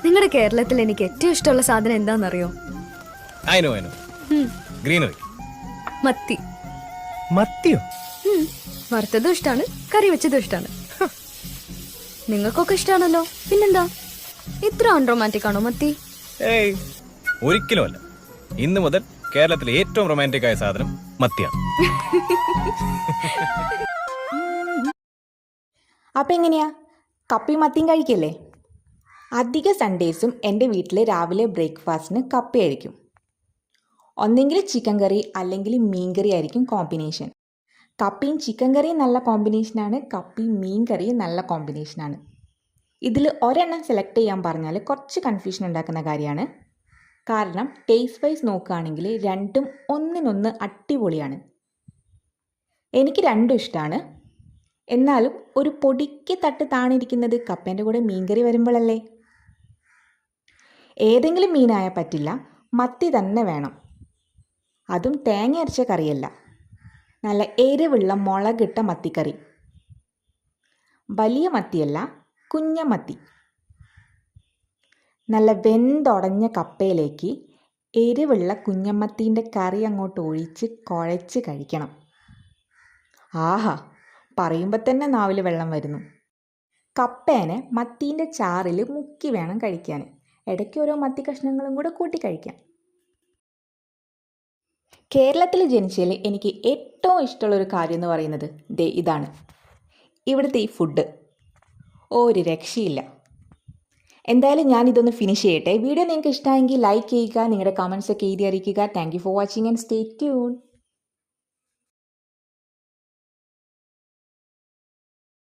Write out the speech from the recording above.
നിങ്ങളുടെ കേരളത്തിൽ എനിക്ക് ഏറ്റവും ഇഷ്ടമുള്ള സാധനം എന്താണെന്നറിയോ? ഗ്രീനറി. മത്തി. മത്തിയോ? വറുത്തതും ഇഷ്ടമാണ്, കറി വെച്ചതും ഇഷ്ടമാണ്. നിങ്ങൾക്കൊക്കെ ഇഷ്ടമാണല്ലോ, പിന്നെന്താ ഇത്ര അൺറൊമാൻറ്റിക് ആണോ മത്തി? ഏയ്, ഒരിക്കലും അല്ല. ഇന്ന് മുതൽ കേരളത്തിലെ ഏറ്റവും റൊമാൻറ്റിക് ആയ സാധനം മത്തിയാണ്. അപ്പം എങ്ങനെയാ, കപ്പയും മത്തിയും കഴിക്കല്ലേ? അധിക സൺഡേസും എൻ്റെ വീട്ടിൽ രാവിലെ ബ്രേക്ക്ഫാസ്റ്റിന് കപ്പയായിരിക്കും. ഒന്നെങ്കിൽ ചിക്കൻ കറി അല്ലെങ്കിൽ മീൻ കറി ആയിരിക്കും കോമ്പിനേഷൻ. കപ്പയും ചിക്കൻ കറിയും നല്ല കോമ്പിനേഷനാണ്, കപ്പയും മീൻ കറിയും നല്ല കോമ്പിനേഷനാണ്. ഇതിൽ ഒരെണ്ണം സെലക്ട് ചെയ്യാൻ പറഞ്ഞാൽ കുറച്ച് കൺഫ്യൂഷൻ ഉണ്ടാക്കുന്ന കാര്യമാണ്. കാരണം ടേസ്റ്റ് വൈസ് നോക്കുകയാണെങ്കിൽ രണ്ടും ഒന്നിനൊന്ന് അടിപൊളിയാണ്. എനിക്ക് രണ്ടും ഇഷ്ടമാണ്. എന്നാലും ഒരു പൊടിക്ക് തട്ട് താണിരിക്കുന്നത് കപ്പേൻ്റെ കൂടെ മീൻകറി വരുമ്പോഴല്ലേ. ഏതെങ്കിലും മീനായാൽ പറ്റില്ല, മത്തി തന്നെ വേണം. അതും തേങ്ങ അരച്ച കറിയല്ല, നല്ല എരിവുള്ള മുളകിട്ട മത്തിക്കറി. വലിയ മത്തിയല്ല, കുഞ്ഞ മത്തി. നല്ല വെന്തുടഞ്ഞ കപ്പയിലേക്ക് എരിവുള്ള കുഞ്ഞമത്തീൻ്റെ കറി അങ്ങോട്ട് ഒഴിച്ച് കുഴച്ച് കഴിക്കണം. ആഹാ, പറയുമ്പോൾ തന്നെ നാവിൽ വെള്ളം വരുന്നു. കപ്പേനെ മത്തീൻ്റെ ചാറിൽ മുക്കി വേണം കഴിക്കാൻ. ഇടയ്ക്ക് ഓരോ മത്തി കഷ്ണങ്ങളും കൂടെ കൂട്ടി കഴിക്കാം. കേരളത്തിൽ ജനിച്ചതിൽ എനിക്ക് ഏറ്റവും ഇഷ്ടമുള്ളൊരു കാര്യം എന്ന് പറയുന്നത് ഇതാണ്. ഇവിടുത്തെ ഈ ഫുഡ് ഒരു രക്ഷയില്ല. എന്തായാലും ഞാനിതൊന്ന് ഫിനിഷ് ചെയ്യട്ടെ. വീഡിയോ നിങ്ങൾക്ക് ഇഷ്ടമായെങ്കിൽ ലൈക്ക് ചെയ്യുക, നിങ്ങളുടെ കമൻസൊക്കെ എഴുതി അറിയിക്കുക. Thank you for watching and stay tune.